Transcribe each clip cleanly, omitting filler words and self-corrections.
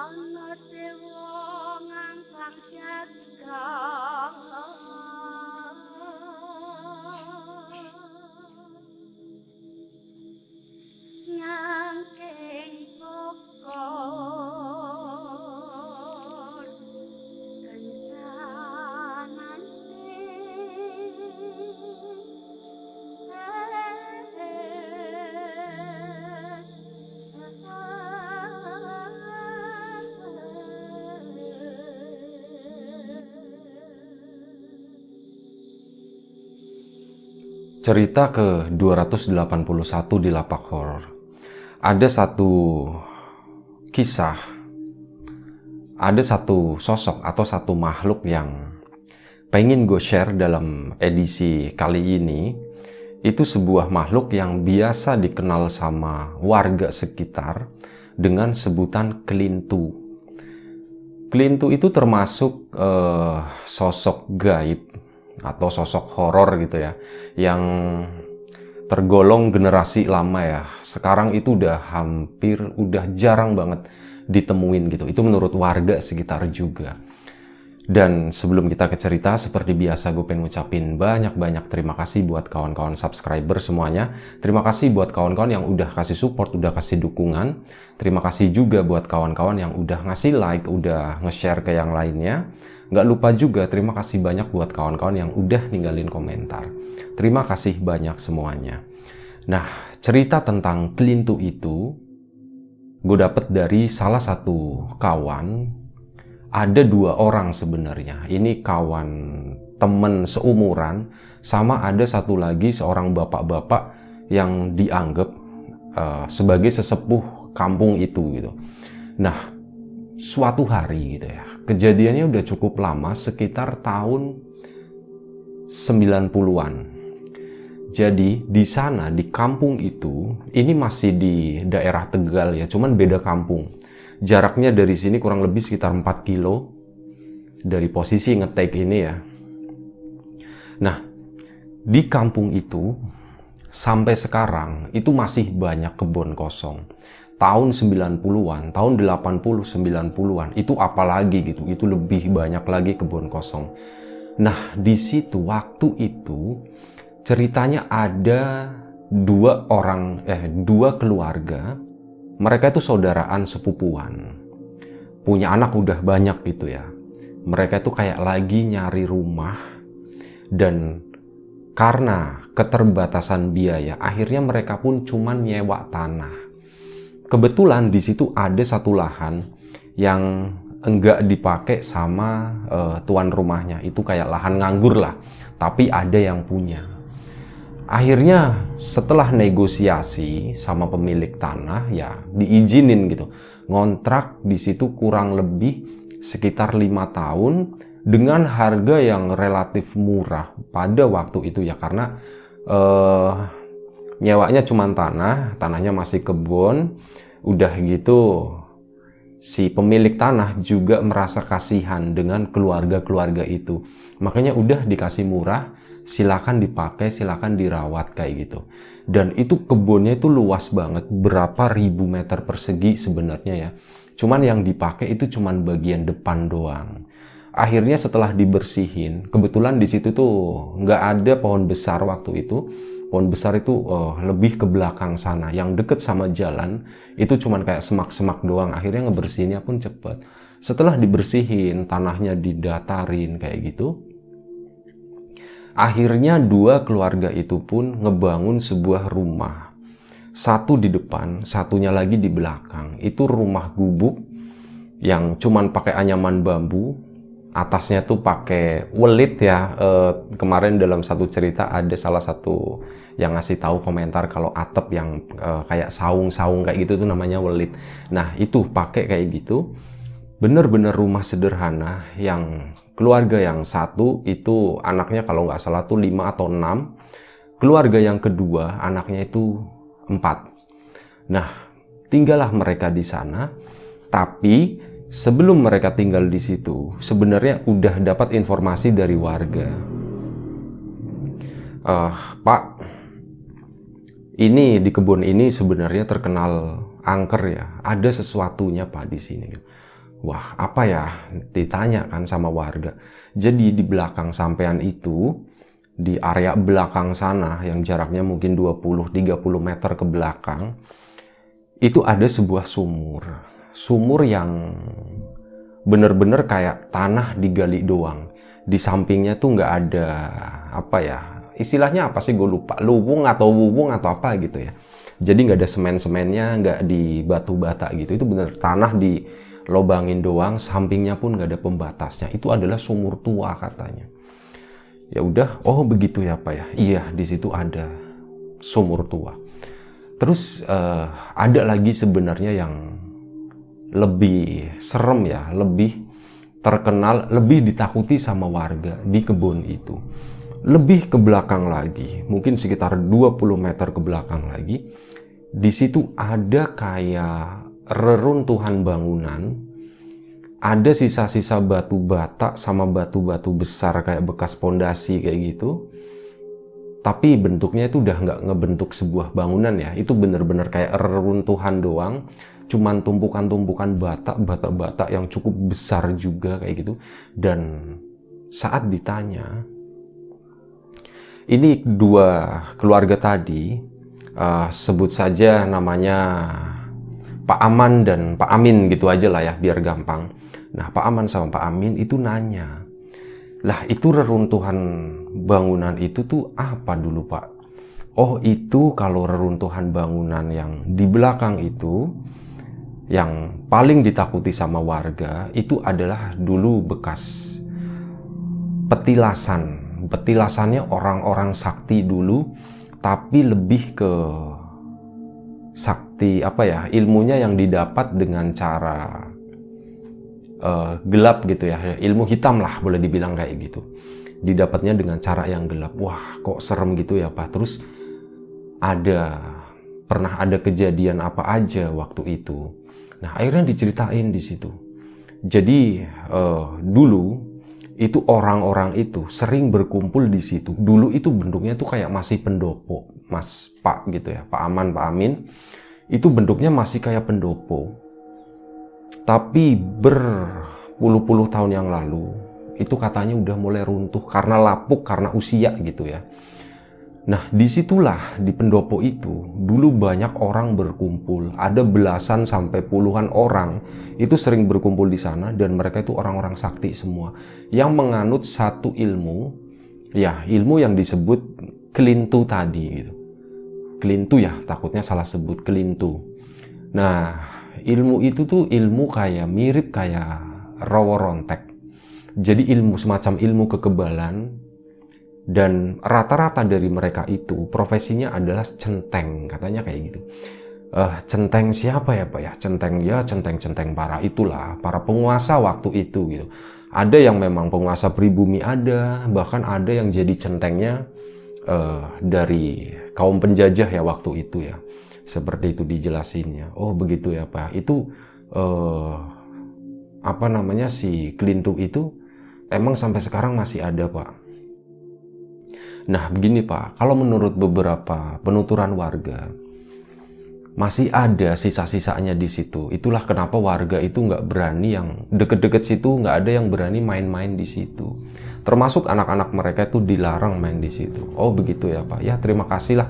Ana dewa ngangkang jagat nyangking bokor kencanane Cerita ke-281 di Lapak Horor. Ada satu kisah, ada satu sosok atau satu makhluk yang pengen gue share dalam edisi kali ini. Itu sebuah makhluk yang biasa dikenal sama warga sekitar dengan sebutan kelintu. Kelintu itu termasuk sosok gaib atau sosok horor gitu ya, yang tergolong generasi lama ya. Sekarang itu udah jarang banget ditemuin gitu. Itu menurut warga sekitar juga. Dan sebelum kita ke cerita, seperti biasa gue pengen ngucapin banyak-banyak terima kasih buat kawan-kawan subscriber semuanya. Terima kasih buat kawan-kawan yang udah kasih support, udah kasih dukungan. Terima kasih juga buat kawan-kawan yang udah ngasih like, udah nge-share ke yang lainnya. Nggak lupa juga terima kasih banyak buat kawan-kawan yang udah ninggalin komentar. Terima kasih banyak semuanya. Nah, cerita tentang kelintu itu gue dapet dari salah satu kawan. Ada 2 orang sebenarnya. Ini kawan temen seumuran, sama ada satu lagi seorang bapak-bapak yang dianggap sebagai sesepuh kampung itu gitu. Nah, suatu hari gitu ya, kejadiannya udah cukup lama, sekitar tahun 90-an. Jadi di sana, di kampung itu, ini masih di daerah Tegal ya, cuman beda kampung. Jaraknya dari sini kurang lebih sekitar 4 kilo dari posisi nge-take ini ya. Nah, di kampung itu sampai sekarang itu masih banyak kebun kosong. Tahun 90-an, tahun 80 90-an itu apalagi gitu, itu lebih banyak lagi kebun kosong. Nah, di situ waktu itu ceritanya ada dua keluarga. Mereka itu saudaraan sepupuan, punya anak udah banyak gitu ya. Mereka itu kayak lagi nyari rumah, dan karena keterbatasan biaya, akhirnya mereka pun cuman nyewa tanah. Kebetulan di situ ada satu lahan yang enggak dipakai sama tuan rumahnya. Itu kayak lahan nganggur lah, tapi ada yang punya. Akhirnya setelah negosiasi sama pemilik tanah ya diizinin gitu. Ngontrak di situ kurang lebih sekitar 5 tahun dengan harga yang relatif murah pada waktu itu ya, karena nyewanya cuma tanahnya masih kebun. Udah gitu si pemilik tanah juga merasa kasihan dengan keluarga-keluarga itu. Makanya udah dikasih murah, silakan dipakai, silakan dirawat kayak gitu. Dan itu kebunnya itu luas banget, berapa ribu meter persegi sebenarnya ya. Cuman yang dipakai itu cuman bagian depan doang. Akhirnya setelah dibersihin, kebetulan di situ tuh nggak ada pohon besar waktu itu. Pohon besar itu lebih ke belakang sana, yang deket sama jalan itu cuman kayak semak-semak doang. Akhirnya ngebersihinnya pun cepet. Setelah dibersihin, tanahnya didatarin kayak gitu, akhirnya 2 keluarga itu pun ngebangun sebuah rumah. Satu di depan, satunya lagi di belakang. Itu rumah gubuk yang cuman pakai anyaman bambu. Atasnya tuh pakai welit ya. Kemarin dalam satu cerita ada salah satu yang ngasih tahu komentar kalau atap yang kayak saung-saung kayak gitu tuh namanya welit. Nah, itu pakai kayak gitu. Bener-bener rumah sederhana. Yang keluarga yang satu itu anaknya kalau nggak salah tuh 5 atau 6. Keluarga yang kedua anaknya itu 4. Nah, tinggallah mereka di sana. Tapi sebelum mereka tinggal di situ, sebenarnya udah dapat informasi dari warga. Pak, ini di kebun ini sebenarnya terkenal angker ya. Ada sesuatunya Pak di sini. Wah, apa ya? Ditanya kan sama warga. Jadi di belakang sampean itu, di area belakang sana yang jaraknya mungkin 20-30 meter ke belakang, itu ada sebuah sumur. Sumur yang bener-bener kayak tanah digali doang. Di sampingnya tuh nggak ada, apa ya, istilahnya apa sih, gue lupa, luwung atau wuwung atau apa gitu ya. Jadi nggak ada semen-semennya, nggak di batu bata gitu. Itu bener tanah di lobangin doang, sampingnya pun nggak ada pembatasnya. Itu adalah sumur tua katanya. Ya udah, oh begitu ya Pak ya. Iya, di situ ada sumur tua. Terus ada lagi sebenarnya yang lebih serem ya, lebih terkenal, lebih ditakuti sama warga di kebun itu. Lebih ke belakang lagi, mungkin sekitar 20 meter ke belakang lagi, di situ ada kayak reruntuhan bangunan, ada sisa-sisa batu bata sama batu-batu besar kayak bekas pondasi kayak gitu. Tapi bentuknya itu udah nggak ngebentuk sebuah bangunan ya, itu bener-bener kayak reruntuhan doang, cuman tumpukan-tumpukan bata yang cukup besar juga kayak gitu. Dan saat ditanya, ini dua keluarga tadi, sebut saja namanya Pak Aman dan Pak Amin gitu aja lah ya, biar gampang. Nah, Pak Aman sama Pak Amin itu nanya, lah itu reruntuhan bangunan itu tuh apa dulu Pak? Oh itu kalau reruntuhan bangunan yang di belakang itu, yang paling ditakuti sama warga, itu adalah dulu bekas petilasan. Petilasannya orang-orang sakti dulu, tapi lebih ke sakti apa ya, ilmunya yang didapat dengan cara gelap gitu ya, ilmu hitam lah boleh dibilang kayak gitu, didapatnya dengan cara yang gelap. Wah kok serem gitu ya Pak. Terus pernah ada kejadian apa aja waktu itu. Nah akhirnya diceritain di situ. Jadi dulu itu orang-orang itu sering berkumpul di situ. Dulu itu bentuknya tuh kayak masih pendopo, Mas Pak gitu ya, Pak Aman, Pak Amin. Itu bentuknya masih kayak pendopo. Tapi berpuluh-puluh tahun yang lalu, itu katanya udah mulai runtuh karena lapuk, karena usia gitu ya. Nah, disitulah di pendopo itu, dulu banyak orang berkumpul. Ada belasan sampai puluhan orang itu sering berkumpul di sana, dan mereka itu orang-orang sakti semua yang menganut satu ilmu, ya ilmu yang disebut kelintu tadi gitu. Kelintu ya, takutnya salah sebut, kelintu. Nah, ilmu itu tuh ilmu kayak mirip kayak rawa rontek. Jadi ilmu semacam ilmu kekebalan, dan rata-rata dari mereka itu profesinya adalah centeng, katanya kayak gitu. Centeng siapa ya Pak ya? Centeng ya, centeng-centeng para itulah, para penguasa waktu itu gitu. Ada yang memang penguasa pribumi ada, bahkan ada yang jadi centengnya dari kaum penjajah ya waktu itu ya. Seperti itu dijelasinnya. Oh begitu ya Pak. Itu apa namanya, si kelintu itu emang sampai sekarang masih ada Pak. Nah begini Pak, kalau menurut beberapa penuturan warga, masih ada sisa-sisanya di situ. Itulah kenapa warga itu nggak berani, yang deket-deket situ nggak ada yang berani main-main di situ. Termasuk anak-anak mereka itu dilarang main di situ. Oh begitu ya Pak. Ya terima kasih lah.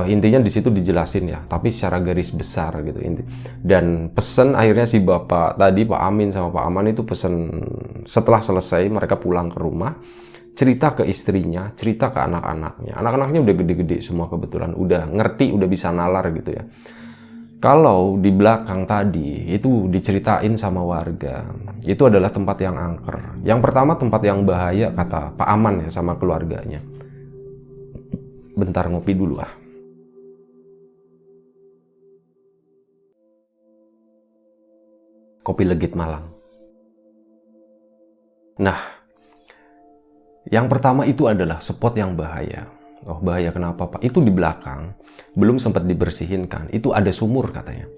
Intinya di situ dijelasin ya, tapi secara garis besar gitu. Dan pesen akhirnya si bapak tadi, Pak Amin sama Pak Aman itu pesen, setelah selesai mereka pulang ke rumah, cerita ke istrinya, cerita ke anak-anaknya. Anak-anaknya udah gede-gede semua kebetulan, udah ngerti, udah bisa nalar gitu ya. Kalau di belakang tadi itu diceritain sama warga, itu adalah tempat yang angker. Yang pertama tempat yang bahaya kata Pak Aman ya sama keluarganya. Bentar ngopi dulu ah. Kopi legit Malang. Nah, yang pertama itu adalah spot yang bahaya. Oh bahaya kenapa Pak? Itu di belakang, belum sempat dibersihin kan. Itu ada sumur katanya.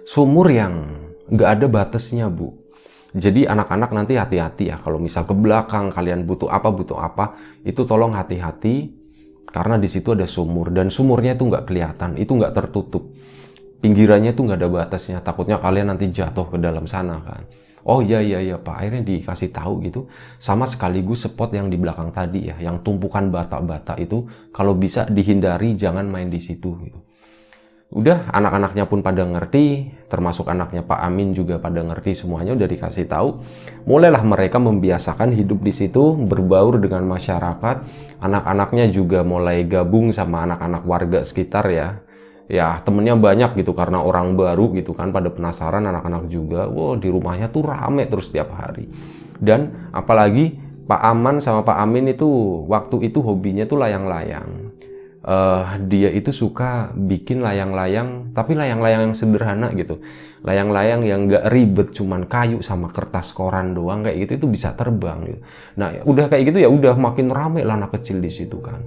Sumur yang nggak ada batasnya Bu. Jadi anak-anak nanti hati-hati ya. Kalau misal ke belakang kalian butuh apa, itu tolong hati-hati. Karena di situ ada sumur. Dan sumurnya itu nggak kelihatan, itu nggak tertutup. Pinggirannya itu nggak ada batasnya. Takutnya kalian nanti jatuh ke dalam sana kan. Oh iya iya iya Pak, akhirnya dikasih tahu gitu, sama sekaligus spot yang di belakang tadi ya, yang tumpukan bata-bata itu kalau bisa dihindari, jangan main di situ gitu. Udah, anak-anaknya pun pada ngerti, termasuk anaknya Pak Amin juga pada ngerti, semuanya udah dikasih tahu. Mulailah mereka membiasakan hidup di situ, berbaur dengan masyarakat. Anak-anaknya juga mulai gabung sama anak-anak warga sekitar ya. Ya, temennya banyak gitu karena orang baru gitu kan, pada penasaran anak-anak juga. Wow, di rumahnya tuh rame terus tiap hari. Dan apalagi Pak Aman sama Pak Amin itu waktu itu hobinya tuh layang-layang. Dia itu suka bikin layang-layang, tapi layang-layang yang sederhana gitu. Layang-layang yang gak ribet, cuman kayu sama kertas koran doang kayak gitu, itu bisa terbang gitu. Nah, udah kayak gitu ya udah makin rame lah anak kecil di situ kan.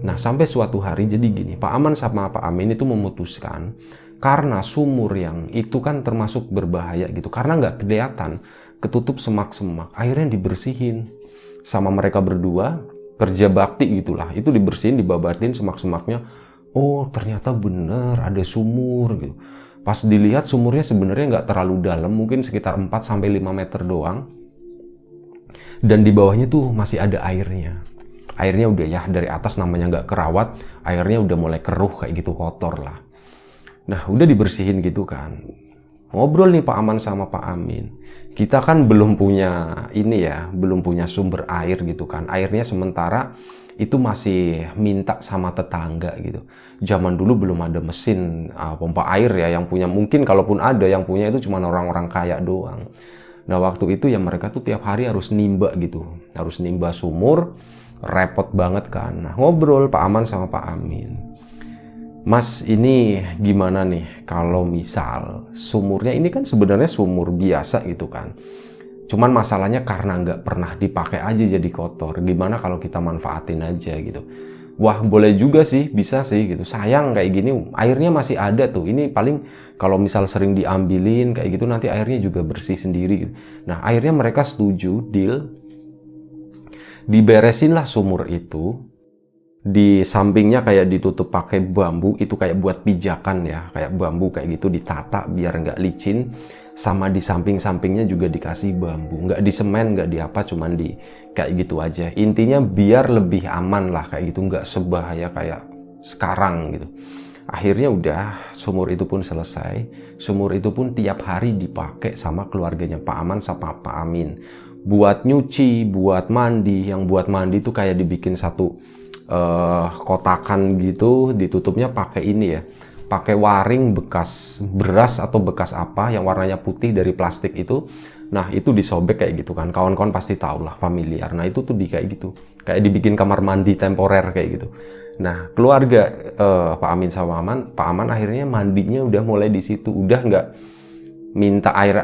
Nah, sampai suatu hari jadi gini, Pak Aman sama Pak Amin itu memutuskan karena sumur yang itu kan termasuk berbahaya gitu, karena nggak kelihatan, ketutup semak-semak, akhirnya dibersihin sama mereka berdua. Kerja bakti gitulah, itu dibersihin, dibabatin semak-semaknya. Oh ternyata bener ada sumur gitu. Pas dilihat sumurnya sebenarnya nggak terlalu dalam, mungkin sekitar 4-5 meter doang, dan di bawahnya tuh masih ada airnya. Airnya udah ya dari atas namanya nggak kerawat, airnya udah mulai keruh kayak gitu, kotor lah. Nah udah dibersihin gitu kan, ngobrol nih Pak Aman sama Pak Amin. Kita kan belum punya ini ya, belum punya sumber air gitu kan. Airnya sementara itu masih minta sama tetangga gitu. Zaman dulu belum ada mesin pompa air ya, yang punya mungkin kalaupun ada yang punya itu cuma orang-orang kaya doang. Nah waktu itu ya mereka tuh tiap hari harus nimba gitu, harus nimba sumur, repot banget kan. Nah ngobrol Pak Aman sama Pak Amin. Mas, ini gimana nih kalau misal sumurnya ini kan sebenarnya sumur biasa gitu kan. Cuman masalahnya karena nggak pernah dipakai aja jadi kotor. Gimana kalau kita manfaatin aja gitu. Wah boleh juga sih, bisa sih gitu. Sayang kayak gini airnya masih ada tuh. Ini paling kalau misal sering diambilin kayak gitu nanti airnya juga bersih sendiri gitu. Nah akhirnya mereka setuju, deal. Diberesinlah sumur itu. Di sampingnya kayak ditutup pakai bambu, itu kayak buat pijakan ya, kayak bambu kayak gitu ditata biar nggak licin, sama di samping-sampingnya juga dikasih bambu, nggak di semen, nggak di apa, cuman di kayak gitu aja. Intinya biar lebih aman lah kayak gitu, nggak sebahaya kayak sekarang gitu. Akhirnya udah, sumur itu pun selesai. Sumur itu pun tiap hari dipakai sama keluarganya Pak Aman sama Pak Amin. Buat nyuci, buat mandi. Yang buat mandi tuh kayak dibikin satu kotakan gitu, ditutupnya pakai ini ya, pakai waring bekas beras atau bekas apa yang warnanya putih dari plastik itu. Nah itu disobek kayak gitu kan, kawan-kawan pasti tahu lah, familiar. Nah itu tuh kayak gitu, kayak dibikin kamar mandi temporer kayak gitu. Nah keluarga Pak Amin sama Pak Aman akhirnya mandinya udah mulai di situ, udah nggak minta air,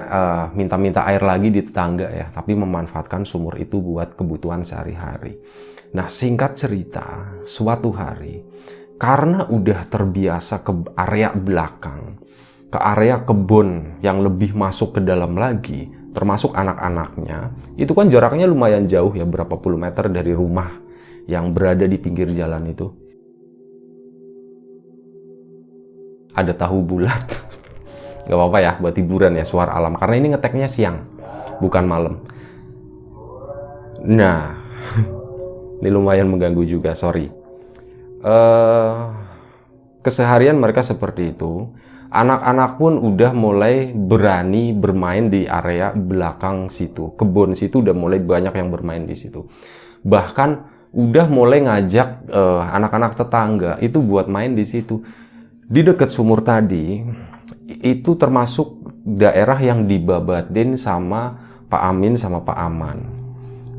minta air lagi di tetangga ya, tapi memanfaatkan sumur itu buat kebutuhan sehari-hari. Nah singkat cerita, suatu hari karena udah terbiasa ke area belakang, ke area kebun yang lebih masuk ke dalam lagi, termasuk anak-anaknya, itu kan jaraknya lumayan jauh ya, berapa puluh meter dari rumah yang berada di pinggir jalan itu. Ada tahu bulat. Gak apa-apa ya buat hiburan ya, suara alam, karena ini ngeteknya siang bukan malam. Nah ini lumayan mengganggu juga, sorry. Keseharian mereka seperti itu. Anak-anak pun udah mulai berani bermain di area belakang situ. Kebun situ udah mulai banyak yang bermain di situ. Bahkan udah mulai ngajak anak-anak tetangga itu buat main di situ. Di dekat sumur tadi, itu termasuk daerah yang dibabatin sama Pak Amin sama Pak Aman.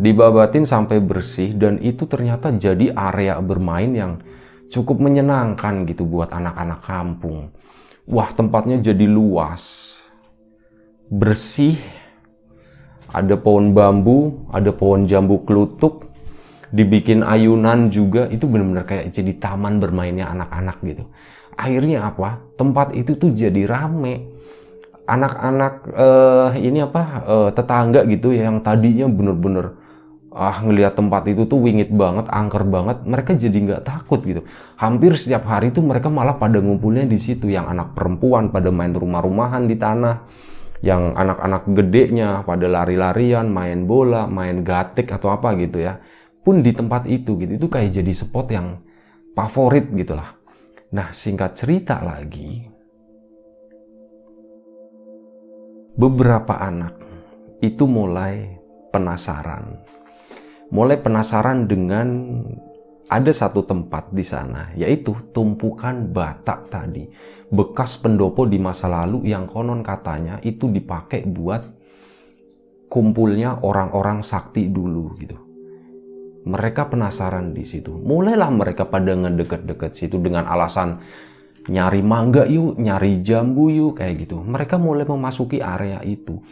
Dibabatin sampai bersih, dan itu ternyata jadi area bermain yang cukup menyenangkan gitu buat anak-anak kampung. Wah tempatnya jadi luas, bersih, ada pohon bambu, ada pohon jambu klutuk, dibikin ayunan juga, itu benar-benar kayak jadi taman bermainnya anak-anak gitu. Akhirnya apa? Tempat itu tuh jadi rame. Anak-anak tetangga gitu ya, yang tadinya bener-bener ngelihat tempat itu tuh wingit banget, angker banget, mereka jadi nggak takut gitu. Hampir setiap hari tuh mereka malah pada ngumpulnya di situ. Yang anak perempuan pada main rumah-rumahan di tanah, Yang anak-anak gedenya pada lari-larian, main bola, main gatik atau apa gitu ya. Pun di tempat itu gitu, itu kayak jadi spot yang favorit gitu lah. Nah, singkat cerita lagi, beberapa anak itu mulai penasaran. Mulai penasaran dengan ada satu tempat di sana, yaitu tumpukan batak tadi. Bekas pendopo di masa lalu yang konon katanya itu dipakai buat kumpulnya orang-orang sakti dulu gitu. Mereka penasaran di situ. Mulailah mereka pada ngedeket-deket situ dengan alasan nyari mangga yuk, nyari jambu yuk, kayak gitu. Mereka mulai memasuki area itu.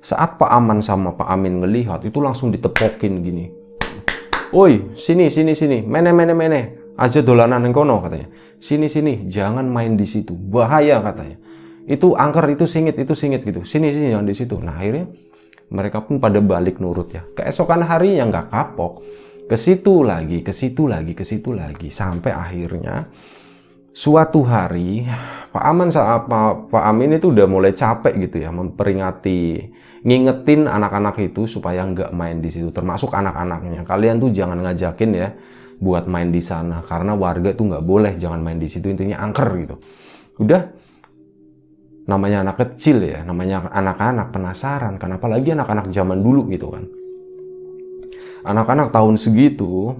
Saat Pak Aman sama Pak Amin ngelihat, itu langsung ditepokin gini. Oi, sini, mene, aja dolanan yang kono katanya. Sini, jangan main di situ, bahaya katanya. Itu angker, itu singit gitu. Sini, jangan di situ. Nah, akhirnya mereka pun pada balik nurut ya. Keesokan harinya nggak kapok, ke situ lagi, sampai akhirnya suatu hari Pak Aman sama Pak Amin itu udah mulai capek gitu ya, memperingati, ngingetin anak-anak itu supaya nggak main di situ, termasuk anak-anaknya. Kalian tuh jangan ngajakin ya buat main di sana, karena warga tuh nggak boleh, jangan main di situ, intinya angker gitu. Udah, namanya anak kecil ya, namanya anak-anak penasaran, kenapa lagi anak-anak zaman dulu gitu kan. Anak-anak tahun segitu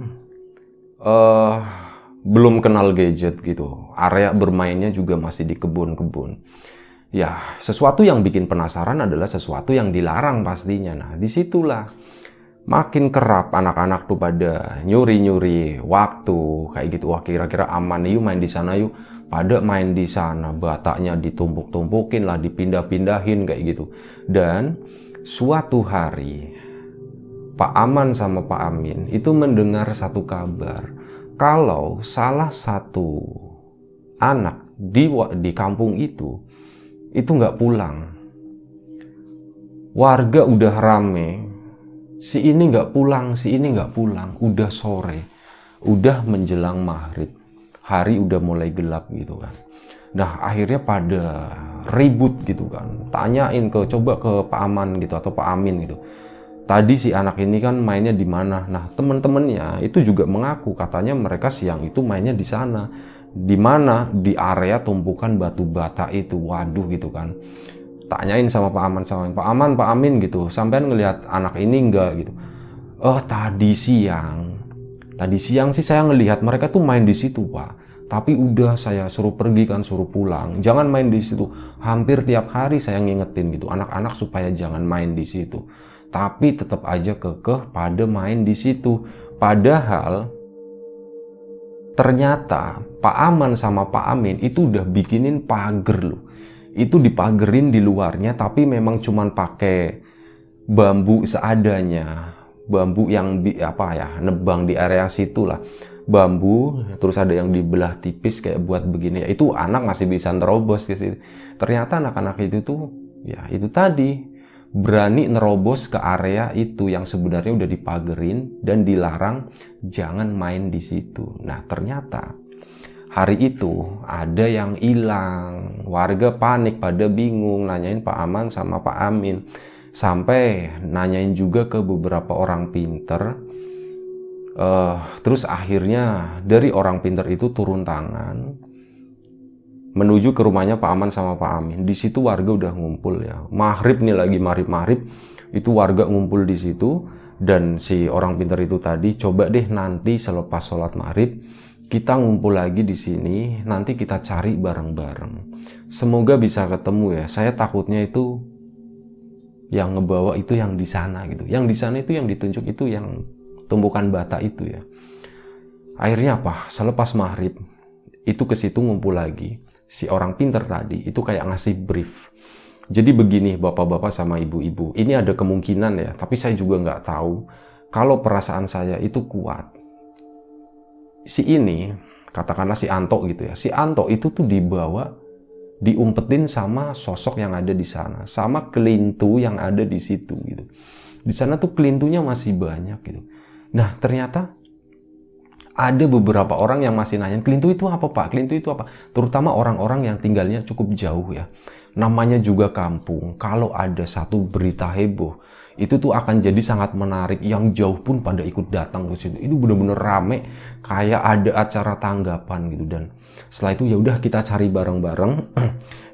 belum kenal gadget gitu, area bermainnya juga masih di kebun-kebun. Ya, sesuatu yang bikin penasaran adalah sesuatu yang dilarang pastinya. Nah, disitulah makin kerap anak-anak tuh pada nyuri-nyuri waktu kayak gitu. Wah, kira-kira aman yuk main di sana yuk. Pada main di sana, bataknya ditumpuk-tumpukin lah, dipindah-pindahin kayak gitu. Dan suatu hari Pak Aman sama Pak Amin itu mendengar satu kabar kalau salah satu anak di kampung itu nggak pulang. Warga udah rame, si ini nggak pulang, udah sore, udah menjelang maghrib, hari udah mulai gelap gitu kan. Nah, akhirnya pada ribut gitu kan, tanyain coba ke Pak Aman gitu atau Pak Amin gitu. Tadi si anak ini kan mainnya di mana? Nah, teman-temannya itu juga mengaku katanya mereka siang itu mainnya di sana. Di mana? Di area tumpukan batu bata itu. Waduh gitu kan. Tanyain sama Pak Aman sama Pak Aman, Pak Amin gitu. Sampean ngelihat anak ini enggak gitu. Tadi siang sih saya ngelihat mereka tuh main di situ, Pak. Tapi udah saya suruh pergi kan, suruh pulang. Jangan main di situ. Hampir tiap hari saya ngingetin gitu anak-anak supaya jangan main di situ. Tapi tetap aja kekeh pada main di situ. Padahal ternyata Pak Aman sama Pak Amin itu udah bikinin pagar loh. Itu dipagerin di luarnya, tapi memang cuman pakai bambu seadanya. Bambu yang nebang di area situ lah. Bambu, terus ada yang dibelah tipis kayak buat begini. Ya, itu anak masih bisa nerobos ke situ. Ternyata anak-anak itu tuh, ya itu tadi, berani nerobos ke area itu yang sebenarnya udah dipagerin dan dilarang jangan main di situ. Nah, ternyata hari itu ada yang hilang. Warga panik, pada bingung, nanyain Pak Aman sama Pak Amin. Sampai nanyain juga ke beberapa orang pinter. Terus akhirnya dari orang pinter itu turun tangan menuju ke rumahnya Pak Aman sama Pak Amin. Di situ warga udah ngumpul ya. Maghrib nih lagi maghrib itu warga ngumpul di situ, dan si orang pintar itu tadi, coba deh nanti selepas sholat maghrib kita ngumpul lagi di sini, nanti kita cari bareng-bareng. Semoga bisa ketemu ya. Saya takutnya itu yang ngebawa itu yang di sana gitu. Yang di sana itu yang ditunjuk itu yang tumpukan bata itu ya. Akhirnya apa? Selepas maghrib itu ke situ ngumpul lagi. Si orang pinter tadi itu kayak ngasih brief. Jadi begini bapak-bapak sama ibu-ibu, ini ada kemungkinan ya, tapi saya juga nggak tahu. Kalau perasaan saya itu kuat, si ini, katakanlah si Anto gitu ya, si Anto itu tuh dibawa, diumpetin sama sosok yang ada di sana, sama kelintu yang ada di situ gitu. Di sana tuh kelintunya masih banyak gitu. Nah, ternyata ada beberapa orang yang masih nanya, kelintu itu apa Pak? Kelintu itu apa? Terutama orang-orang yang tinggalnya cukup jauh ya. namanya juga kampung. Kalau ada satu berita heboh, itu tuh akan jadi sangat menarik. Yang jauh pun pada ikut datang ke situ. Itu bener-bener rame, kayak ada acara tanggapan gitu. Dan setelah itu ya udah kita cari bareng-bareng.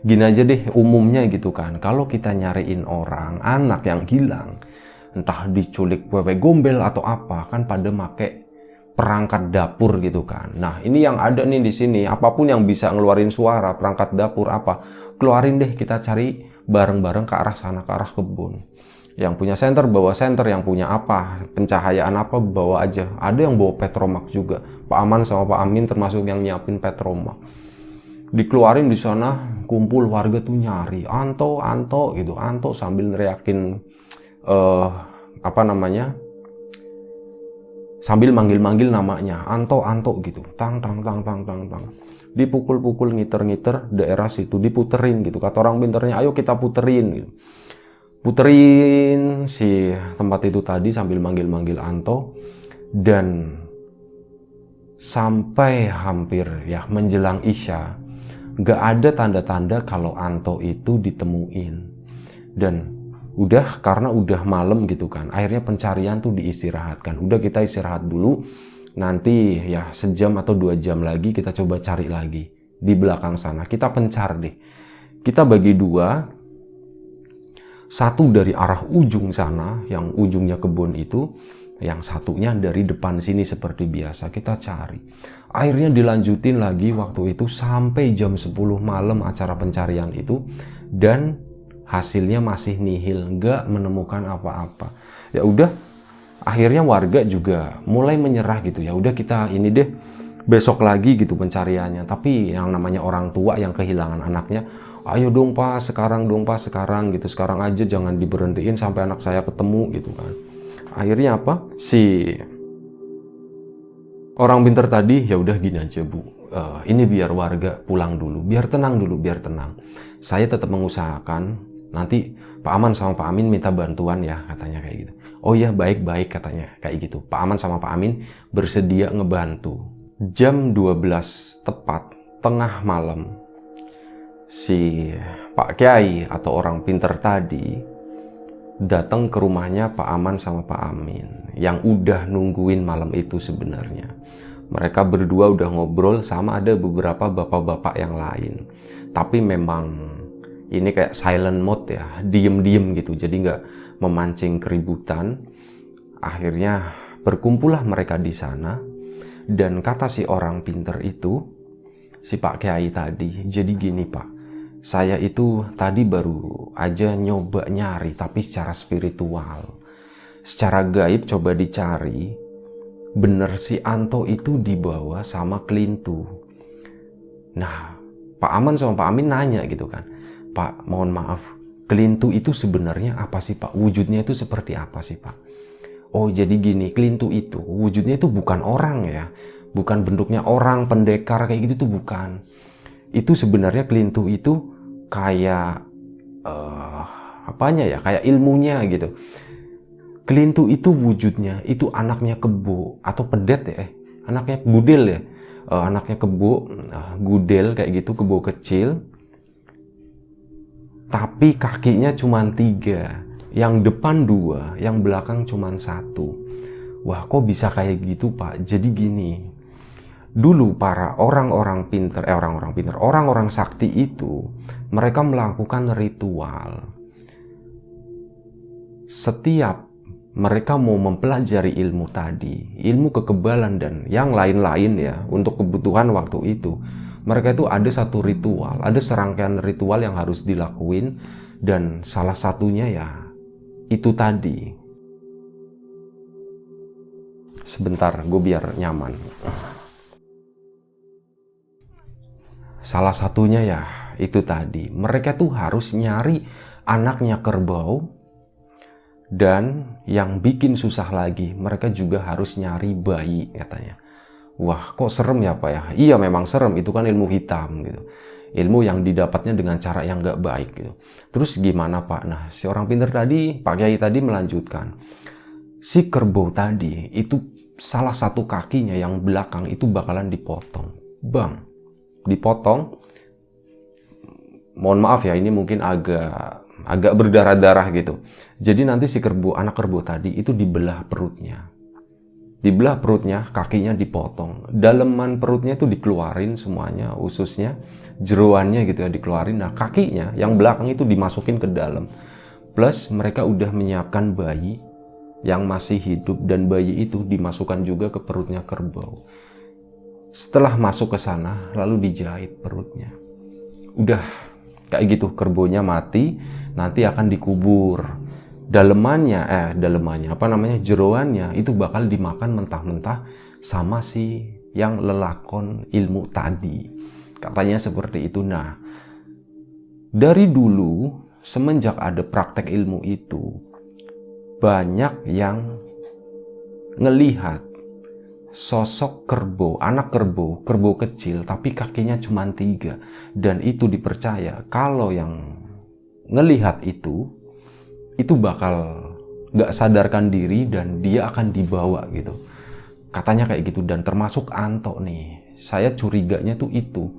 Gini aja deh umumnya gitu kan. Kalau kita nyariin orang, anak yang hilang, entah diculik wewe gombel atau apa, kan pada make perangkat dapur gitu kan. Nah, ini yang ada nih di sini, apapun yang bisa ngeluarin suara, perangkat dapur apa, keluarin deh, kita cari bareng-bareng ke arah sana, ke arah kebun. Yang punya senter bawa senter, yang punya apa, pencahayaan apa bawa aja. Ada yang bawa petromak juga. Pak Aman sama Pak Amin termasuk yang nyiapin petromak. Dikeluarin di sana, kumpul warga tuh nyari, Anto, Anto gitu, Anto sambil neriakin sambil manggil-manggil namanya, Anto, Anto gitu, tang, tang, tang, tang, tang, tang. Dipukul-pukul, ngiter-ngiter daerah situ, diputerin gitu. Kata orang pinternya, ayo kita puterin gitu. Puterin si tempat itu tadi sambil manggil-manggil Anto. Dan sampai hampir ya menjelang Isya, gak ada tanda-tanda kalau Anto itu ditemuin. Dan udah, karena udah malam gitu kan, akhirnya pencarian tuh diistirahatkan. Udah, kita istirahat dulu, nanti ya sejam atau 2 jam lagi kita coba cari lagi di belakang sana. Kita pencar deh, kita bagi 2, satu dari arah ujung sana yang ujungnya kebun itu, yang satunya dari depan sini seperti biasa. Kita cari, akhirnya dilanjutin lagi waktu itu sampai jam 10 malam acara pencarian itu. Dan hasilnya masih nihil, nggak menemukan apa-apa. Ya udah, akhirnya warga juga mulai menyerah gitu. Ya udah, kita ini deh, besok lagi gitu pencariannya. Tapi yang namanya orang tua yang kehilangan anaknya, ayo dong Pak, sekarang dong Pak, sekarang gitu, sekarang aja, jangan diberhentiin sampai anak saya ketemu gitu kan. Akhirnya apa? Si orang pinter tadi, ya udah gini aja Bu, ini biar warga pulang dulu, biar tenang dulu, biar tenang. Saya tetap mengusahakan. Nanti Pak Aman sama Pak Amin minta bantuan ya, katanya kayak gitu. Oh iya, baik-baik, katanya kayak gitu. Pak Aman sama Pak Amin bersedia ngebantu. Jam 12 tepat, tengah malam, si Pak Kiai atau orang pinter tadi datang ke rumahnya Pak Aman sama Pak Amin yang udah nungguin malam itu sebenarnya. Mereka berdua udah ngobrol sama ada beberapa bapak-bapak yang lain. Tapi memang ini kayak silent mode ya, diem-diem gitu, jadi nggak memancing keributan. Akhirnya berkumpullah mereka di sana. Dan kata si orang pinter itu, si Pak Kiai tadi, jadi gini Pak, saya itu tadi baru aja nyoba nyari, tapi secara spiritual, secara gaib coba dicari, bener si Anto itu dibawa sama Klintu. Nah, Pak Aman sama Pak Amin nanya gitu kan, Pak, mohon maaf, Klintu itu sebenarnya apa sih Pak? Wujudnya itu seperti apa sih Pak? Oh, jadi gini, Klintu itu wujudnya itu bukan orang ya, bukan bentuknya orang, pendekar kayak gitu tuh bukan. Itu sebenarnya Klintu itu kayak apanya ya, kayak ilmunya gitu. Klintu itu wujudnya itu anaknya kebo atau pedet ya, anaknya gudel ya, anaknya kebo, gudel kayak gitu, kebo kecil. Tapi kakinya cuma 3, yang depan 2, yang belakang cuma 1. Wah, kok bisa kayak gitu Pak? Jadi gini, dulu para orang-orang sakti itu, mereka melakukan ritual. Setiap mereka mau mempelajari ilmu tadi, ilmu kekebalan dan yang lain-lain ya, untuk kebutuhan waktu itu, mereka itu ada satu ritual, ada serangkaian ritual yang harus dilakuin. Dan salah satunya ya itu tadi. Sebentar, gue biar nyaman. Salah satunya ya itu tadi, mereka tuh harus nyari anaknya kerbau. Dan yang bikin susah lagi, mereka juga harus nyari bayi katanya. Wah, kok serem ya Pak ya? Iya, memang serem, itu kan ilmu hitam gitu. Ilmu yang didapatnya dengan cara yang gak baik gitu. Terus gimana Pak? Nah, si orang pintar tadi, Pak Kiai tadi melanjutkan. Si kerbau tadi, itu salah satu kakinya yang belakang itu bakalan dipotong. Bang, dipotong, mohon maaf ya, ini mungkin agak berdarah-darah gitu. Jadi nanti si kerbau, anak kerbau tadi itu dibelah perutnya. Dibelah perutnya, kakinya dipotong. Daleman perutnya itu dikeluarin semuanya, ususnya, jeroannya gitu ya dikeluarin. Nah, kakinya yang belakang itu dimasukin ke dalam. Plus mereka udah menyiapkan bayi yang masih hidup, dan bayi itu dimasukkan juga ke perutnya kerbau. Setelah masuk ke sana, lalu dijahit perutnya. Udah kayak gitu, kerbaunya mati, nanti akan dikubur. Dalemannya, jeroannya itu bakal dimakan mentah-mentah sama si yang lelakon ilmu tadi. Katanya seperti itu. Nah, dari dulu semenjak ada praktek ilmu itu, banyak yang ngelihat sosok kerbau, anak kerbau, kerbau kecil tapi kakinya cuma 3. Dan itu dipercaya kalau yang ngelihat itu bakal gak sadarkan diri dan dia akan dibawa gitu. Katanya kayak gitu. Dan termasuk Anto nih. Saya curiganya tuh itu.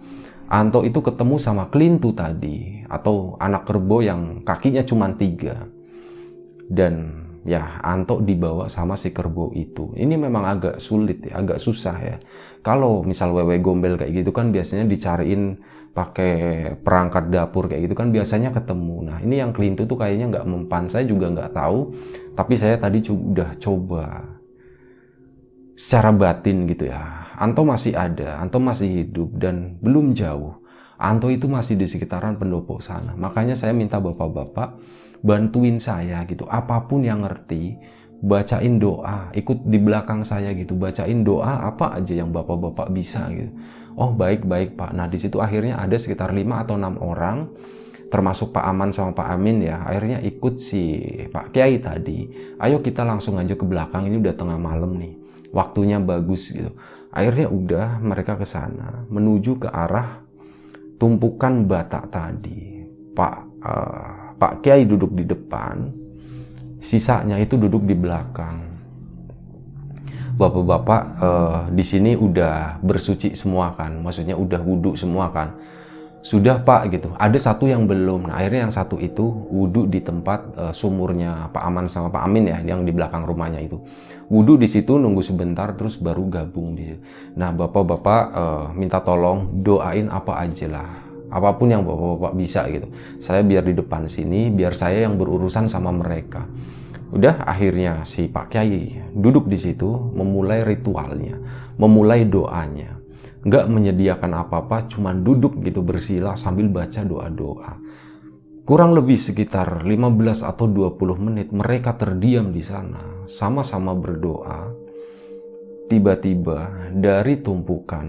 Anto itu ketemu sama Klintu tadi, atau anak kerbau yang kakinya cuma 3. Dan ya Anto dibawa sama si kerbau itu. Ini memang agak sulit ya, agak susah ya. Kalau misal wewe gombel kayak gitu kan biasanya dicariin pakai perangkat dapur kayak gitu kan biasanya ketemu. Nah, ini yang Klintu tuh kayaknya nggak mempan. Saya juga nggak tahu, tapi saya tadi udah coba secara batin gitu ya. Anto masih ada, Anto masih hidup dan belum jauh. Anto itu masih di sekitaran pendopo sana. Makanya saya minta bapak-bapak bantuin saya gitu. Apapun yang ngerti, bacain doa, ikut di belakang saya gitu, bacain doa apa aja yang bapak-bapak bisa gitu. Oh, baik-baik Pak. Nah, di situ akhirnya ada sekitar 5 atau 6 orang, termasuk Pak Aman sama Pak Amin ya. Akhirnya ikut si Pak Kiai tadi. Ayo kita langsung aja ke belakang, ini udah tengah malam nih. Waktunya bagus gitu. Akhirnya udah mereka ke sana menuju ke arah tumpukan batak tadi. Pak Kiai duduk di depan, sisanya itu duduk di belakang. Bapak-bapak di sini udah bersuci semua kan, maksudnya udah wudhu semua kan. Sudah Pak gitu. Ada satu yang belum. Nah, akhirnya yang satu itu wudhu di tempat sumurnya Pak Aman sama Pak Amin ya, yang di belakang rumahnya itu. Wudhu di situ, nunggu sebentar, terus baru gabung di situ. Nah, bapak-bapak minta tolong doain apa aja lah, apapun yang bapak-bapak bisa gitu. Saya biar di depan sini, biar saya yang berurusan sama mereka. Udah, akhirnya si Pak Kiai duduk di situ, memulai ritualnya, memulai doanya. Nggak menyediakan apa-apa, cuman duduk gitu bersila sambil baca doa-doa. Kurang lebih sekitar 15 atau 20 menit mereka terdiam di sana, sama-sama berdoa. Tiba-tiba dari tumpukan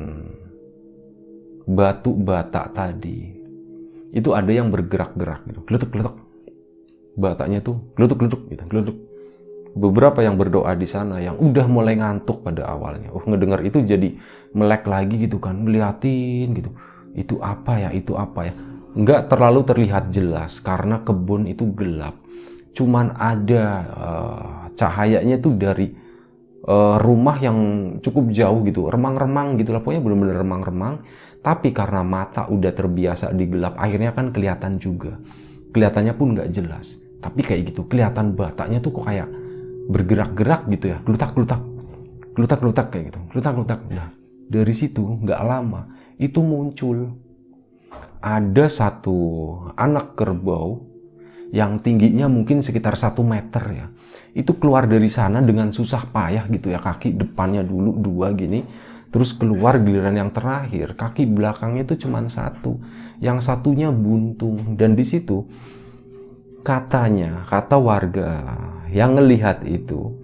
batu batak tadi, itu ada yang bergerak-gerak gitu, geletuk-geletuk. Bataknya tuh geletuk-geletuk gitu, geletuk. Beberapa yang berdoa di sana yang udah mulai ngantuk pada awalnya, ngedengar itu jadi melek lagi gitu kan, ngeliatin gitu. Itu apa ya, itu apa ya. Nggak terlalu terlihat jelas karena kebun itu gelap. Cuman ada cahayanya tuh dari rumah yang cukup jauh gitu, remang-remang gitu lah, pokoknya bener-bener remang-remang. Tapi karena mata udah terbiasa digelap, akhirnya kan kelihatan juga. Kelihatannya pun nggak jelas. Tapi kayak gitu, kelihatan bataknya tuh kok kayak bergerak-gerak gitu ya, glutak-glutak, glutak-glutak kayak gitu, glutak-glutak. Nah, dari situ nggak lama itu muncul ada satu anak kerbau yang tingginya mungkin sekitar 1 meter ya. Itu keluar dari sana dengan susah payah gitu ya, kaki depannya dulu 2 gini, terus keluar giliran yang terakhir kaki belakangnya itu cuma 1, yang satunya buntung. Dan di situ kata warga yang ngelihat itu,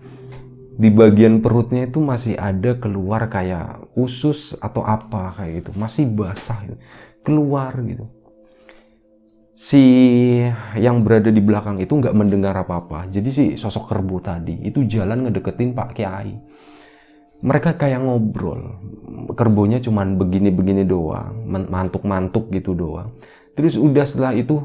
di bagian perutnya itu masih ada keluar kayak usus atau apa kayak gitu, masih basah gitu, keluar gitu. Si yang berada di belakang itu nggak mendengar apa-apa. Jadi si sosok kerbau tadi itu jalan ngedeketin Pak Kiai. Mereka kayak ngobrol. Kerbaunya cuman begini-begini doang, mantuk-mantuk gitu doang. Terus udah setelah itu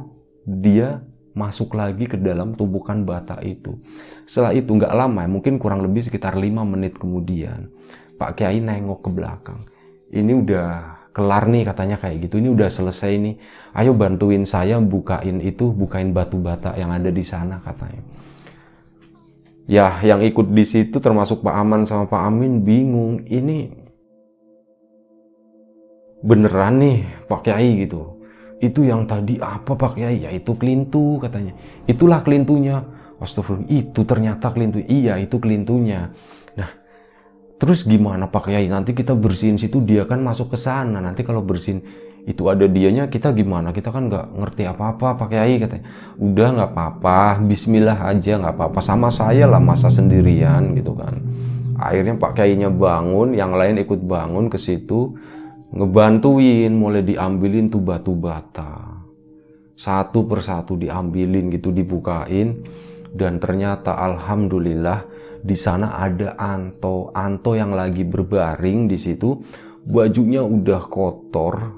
dia masuk lagi ke dalam tumpukan bata itu. Setelah itu nggak lama, mungkin kurang lebih sekitar 5 menit kemudian, Pak Kiai nengok ke belakang. Ini udah kelar nih katanya kayak gitu. Ini udah selesai nih. Ayo bantuin saya bukain batu bata yang ada di sana katanya. Ya, yang ikut di situ termasuk Pak Aman sama Pak Amin bingung. Ini beneran nih Pak Kiai gitu. Itu yang tadi apa Pak Kiai? Ya itu kelintu katanya. Itulah kelintunya. Astagfirullah, itu ternyata kelintu. Iya, itu kelintunya. Nah, terus gimana Pak Kiai? Nanti kita bersihin situ, dia kan masuk ke sana. Nanti kalau bersihin itu ada dianya, kita gimana? Kita kan nggak ngerti apa-apa Pak Kiai katanya. Udah nggak apa-apa, Bismillah aja nggak apa-apa. Sama saya lah masa sendirian gitu kan. Akhirnya Pak Kiainya bangun, yang lain ikut bangun ke situ, ngebantuin, mulai diambilin tuh batu bata. Satu persatu diambilin gitu, dibukain. Dan ternyata alhamdulillah di sana ada Anto yang lagi berbaring di situ, bajunya udah kotor,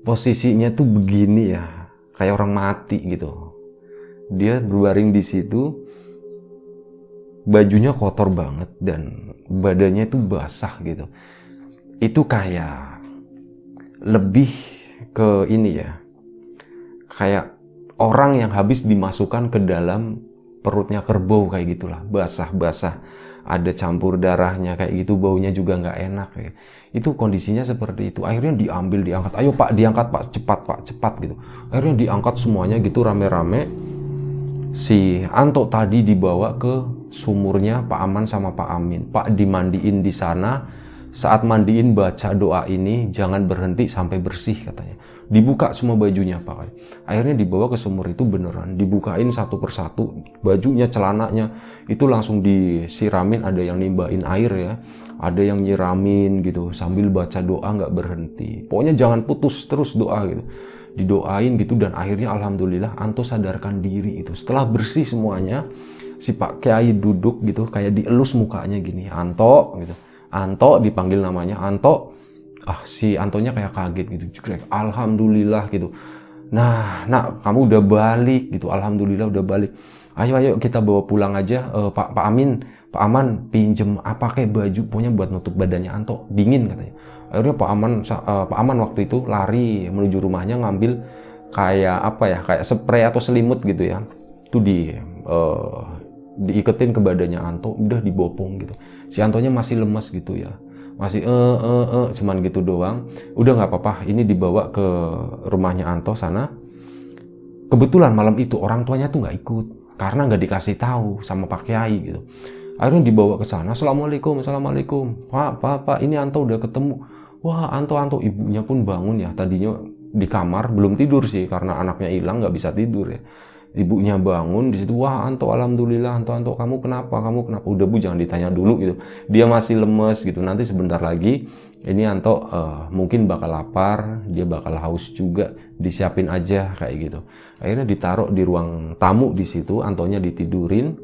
posisinya tuh begini ya, kayak orang mati gitu. Dia berbaring di situ, bajunya kotor banget dan badannya tuh basah gitu. Itu kayak lebih ke ini ya, kayak orang yang habis dimasukkan ke dalam perutnya kerbau kayak gitulah, basah-basah, ada campur darahnya kayak gitu, baunya juga nggak enak ya. Itu kondisinya seperti itu. Akhirnya diambil, diangkat, ayo Pak diangkat Pak, cepat gitu. Akhirnya diangkat semuanya gitu rame-rame. Si Anto tadi dibawa ke sumurnya Pak Aman sama Pak Amin. Pak dimandiin di sana. Saat mandiin baca doa ini, jangan berhenti sampai bersih katanya. Dibuka semua bajunya Pak. Akhirnya dibawa ke sumur itu beneran. Dibukain satu persatu, bajunya, celananya. Itu langsung disiramin, ada yang nimbain air ya. Ada yang nyiramin gitu, sambil baca doa nggak berhenti. Pokoknya jangan putus terus doa gitu. Didoain gitu dan akhirnya alhamdulillah Anto sadarkan diri itu. Setelah bersih semuanya, si Pak Kiai duduk gitu, kayak dielus mukanya gini. Anto gitu. Anto dipanggil namanya Anto, si Antonya kayak kaget gitu, alhamdulillah gitu. Nah, nak kamu udah balik gitu, alhamdulillah udah balik. Ayo kita bawa pulang aja, Pak Aman pinjem apa kayak baju, pokoknya buat nutup badannya Anto, dingin katanya. Akhirnya Pak Aman waktu itu lari menuju rumahnya ngambil kayak apa ya, kayak spray atau selimut gitu ya, itu diiketin ke badannya Anto, udah dibopong gitu. Si Antonya masih lemes gitu ya, masih cuman gitu doang. Udah nggak apa-apa, ini dibawa ke rumahnya Anto sana. Kebetulan malam itu orang tuanya tuh nggak ikut karena nggak dikasih tahu sama Pak Kiai gitu. Akhirnya dibawa ke sana. Assalamualaikum Pak, ini Anto udah ketemu. Wah, Anto, ibunya pun bangun ya, tadinya di kamar belum tidur sih karena anaknya hilang, nggak bisa tidur ya. Ibunya bangun di situ, wah Anto alhamdulillah, Anto kamu kenapa? Udah Bu, jangan ditanya dulu gitu. Dia masih lemes gitu. Nanti sebentar lagi ini Anto mungkin bakal lapar, dia bakal haus juga, disiapin aja kayak gitu. Akhirnya ditaruh di ruang tamu di situ, Antonya ditidurin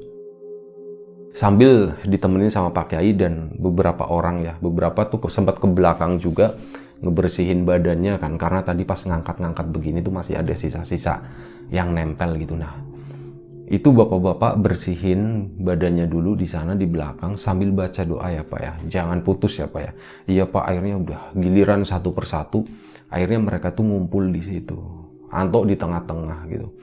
sambil ditemenin sama Pak Kiai dan beberapa orang ya. Beberapa tuh sempat ke belakang juga ngebersihin badannya kan, karena tadi pas ngangkat-ngangkat begini tuh masih ada sisa-sisa yang nempel gitu. Nah, itu bapak-bapak bersihin badannya dulu di sana di belakang sambil baca doa ya Pak ya. Jangan putus ya Pak ya. Iya Pak, akhirnya udah giliran satu persatu. Akhirnya mereka tuh ngumpul di situ. Anto di tengah-tengah gitu.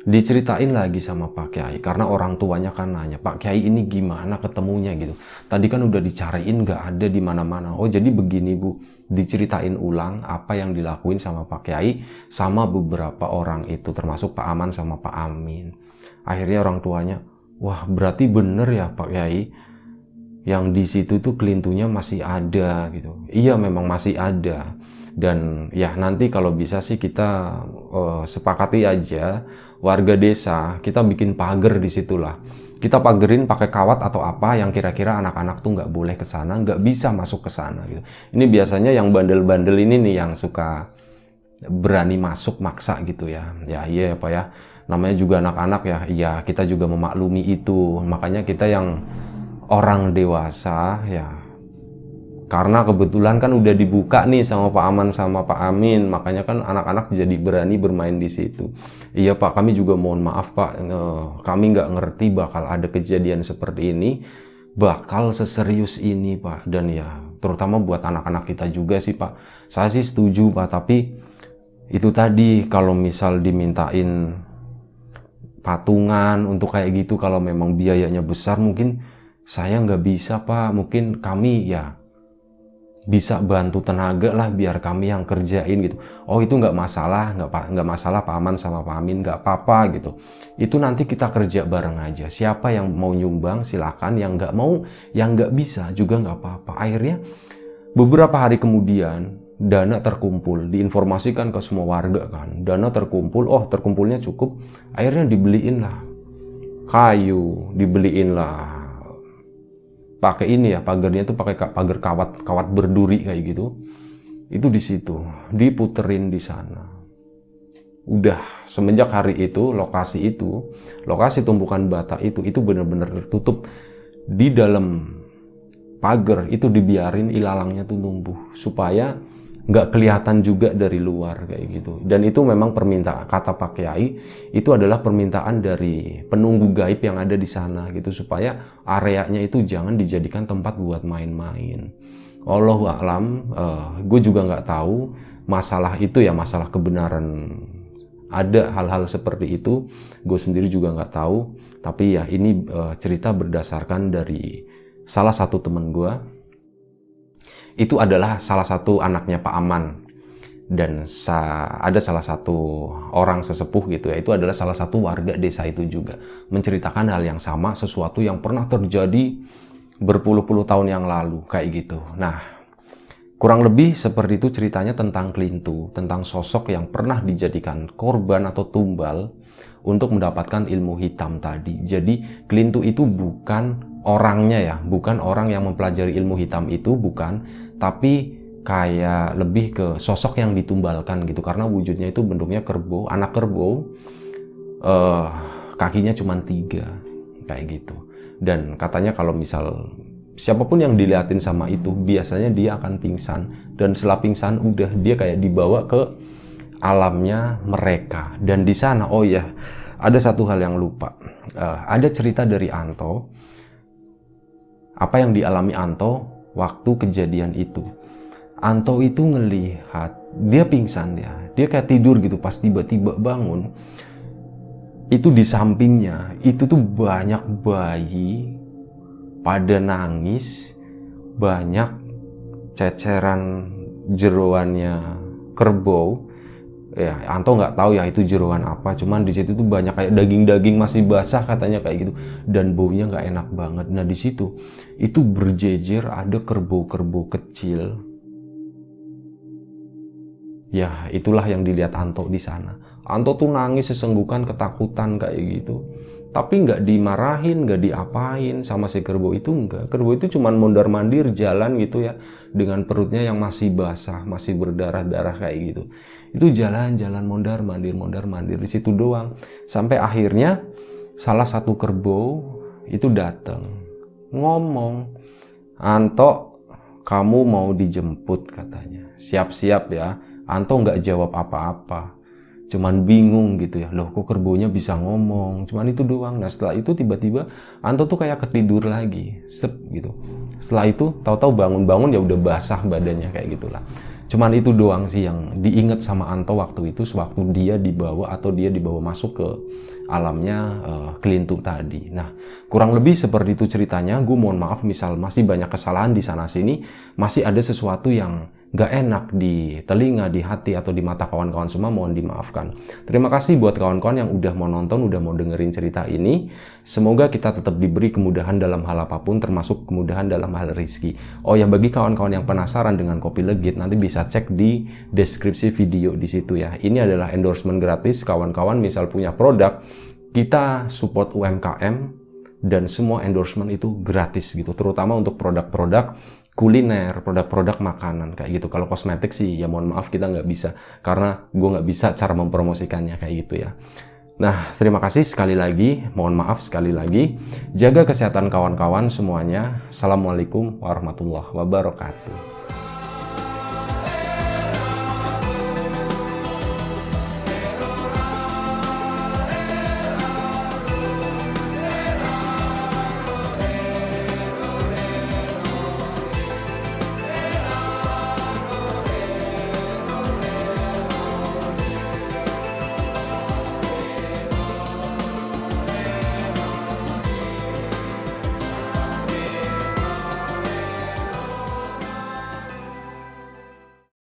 Diceritain lagi sama Pak Kiai karena orang tuanya kan nanya, Pak Kiai ini gimana ketemunya gitu. Tadi kan udah dicariin nggak ada di mana-mana. Oh jadi begini Bu, diceritain ulang apa yang dilakuin sama Pak Kiai sama beberapa orang itu termasuk Pak Aman sama Pak Amin. Akhirnya orang tuanya, wah berarti bener ya Pak Kiai, yang di situ tuh kelintunya masih ada gitu. Iya memang masih ada. Dan ya nanti kalau bisa sih kita sepakati aja warga desa, kita bikin pagar di situlah. Kita pagerin pakai kawat atau apa yang kira-kira anak-anak tuh nggak boleh ke sana, nggak bisa masuk ke sana gitu. Ini biasanya yang bandel-bandel ini nih yang suka berani masuk maksa gitu ya. Ya iya Pak ya. Namanya juga anak-anak ya. Iya, kita juga memaklumi itu. Makanya kita yang orang dewasa ya, karena kebetulan kan udah dibuka nih sama Pak Aman sama Pak Amin, makanya kan anak-anak jadi berani bermain di situ. Iya Pak, kami juga mohon maaf Pak, kami nggak ngerti bakal ada kejadian seperti ini, bakal seserius ini Pak. Dan ya terutama buat anak-anak kita juga sih Pak. Saya sih setuju Pak, tapi itu tadi kalau misal dimintain patungan untuk kayak gitu, kalau memang biayanya besar mungkin saya nggak bisa Pak. Mungkin kami ya bisa bantu tenaga lah biar kami yang kerjain gitu. Oh itu nggak masalah, nggak masalah Pak Aman sama Pak Amin, nggak apa-apa gitu. Itu nanti kita kerja bareng aja. Siapa yang mau nyumbang silakan, yang nggak mau, yang nggak bisa juga nggak apa-apa. Akhirnya beberapa hari kemudian dana terkumpul, diinformasikan ke semua warga kan. Dana terkumpul, oh terkumpulnya cukup. Akhirnya dibeliin lah kayu, dibeliin lah pakai ini ya, pagarnya itu pakai pagar kawat berduri kayak gitu. Itu di situ diputerin di sana. Udah semenjak hari itu, lokasi tumpukan bata itu benar-benar tertutup. Di dalam pagar itu dibiarin ilalangnya tuh tumbuh supaya nggak kelihatan juga dari luar kayak gitu. Dan itu memang permintaan, kata Pak Kiai, itu adalah permintaan dari penunggu gaib yang ada di sana gitu, supaya areanya itu jangan dijadikan tempat buat main-main. Allahu a'lam, gue juga nggak tahu masalah itu ya, masalah kebenaran ada hal-hal seperti itu, gue sendiri juga nggak tahu. Tapi ya ini cerita berdasarkan dari salah satu temen gue. Itu adalah salah satu anaknya Pak Aman, dan ada salah satu orang sesepuh gitu ya, itu adalah salah satu warga desa itu juga menceritakan hal yang sama, sesuatu yang pernah terjadi berpuluh-puluh tahun yang lalu kayak gitu. Nah, kurang lebih seperti itu ceritanya tentang Klintu, tentang sosok yang pernah dijadikan korban atau tumbal untuk mendapatkan ilmu hitam tadi. Jadi Klintu itu bukan orangnya ya, bukan orang yang mempelajari ilmu hitam itu, bukan, tapi kayak lebih ke sosok yang ditumbalkan gitu, karena wujudnya itu bentuknya kerbau, anak kerbau, kakinya cuma 3 kayak gitu. Dan katanya kalau misal siapapun yang diliatin sama itu, biasanya dia akan pingsan, dan setelah pingsan udah dia kayak dibawa ke alamnya mereka. Dan di sana, oh ya, ada satu hal yang lupa, ada cerita dari Anto, apa yang dialami Anto waktu kejadian itu. Anto itu ngelihat, dia pingsan ya, dia kayak tidur gitu, pas tiba-tiba bangun, itu di sampingnya, itu tuh banyak bayi pada nangis, banyak ceceran jeroannya kerbau. Ya, Anto nggak tahu ya itu jeroan apa, cuman di situ tuh banyak kayak daging-daging masih basah katanya kayak gitu, dan baunya nggak enak banget. Nah di situ itu berjejer ada kerbau-kerbau kecil. Ya itulah yang dilihat Anto di sana. Anto tuh nangis sesenggukan, ketakutan kayak gitu. Tapi nggak dimarahin, nggak diapain sama si kerbau itu, enggak. Kerbau itu cuman mondar-mandir jalan gitu ya, dengan perutnya yang masih basah, masih berdarah-darah kayak gitu. Itu jalan-jalan mondar-mandir di situ doang. Sampai akhirnya salah satu kerbau itu datang, ngomong, "Anto, kamu mau dijemput," katanya. "Siap-siap ya." Anto nggak jawab apa-apa, cuman bingung gitu ya, loh kok kerbaunya bisa ngomong, cuman itu doang. Nah setelah itu tiba-tiba Anto tuh kayak ketidur lagi, sep gitu. Setelah itu tahu-tahu bangun-bangun ya udah basah badannya kayak gitulah. Cuman itu doang sih yang diingat sama Anto waktu itu, sewaktu dia dibawa masuk ke alamnya Klintu tadi. Nah kurang lebih seperti itu ceritanya. Gue mohon maaf misal masih banyak kesalahan di sana sini, masih ada sesuatu yang gak enak di telinga, di hati, atau di mata kawan-kawan semua, mohon dimaafkan. Terima kasih buat kawan-kawan yang udah mau nonton, udah mau dengerin cerita ini. Semoga kita tetap diberi kemudahan dalam hal apapun, termasuk kemudahan dalam hal rezeki. Oh ya, bagi kawan-kawan yang penasaran dengan Kopi Legit, nanti bisa cek di deskripsi video di situ ya. Ini adalah endorsement gratis. Kawan-kawan misal punya produk, kita support UMKM, dan semua endorsement itu gratis gitu, terutama untuk produk-produk kuliner, produk-produk makanan kayak gitu. Kalau kosmetik sih ya mohon maaf kita nggak bisa, karena gue nggak bisa cara mempromosikannya kayak gitu ya. Nah terima kasih sekali lagi, mohon maaf sekali lagi. Jaga kesehatan kawan-kawan semuanya. Assalamualaikum warahmatullahi wabarakatuh.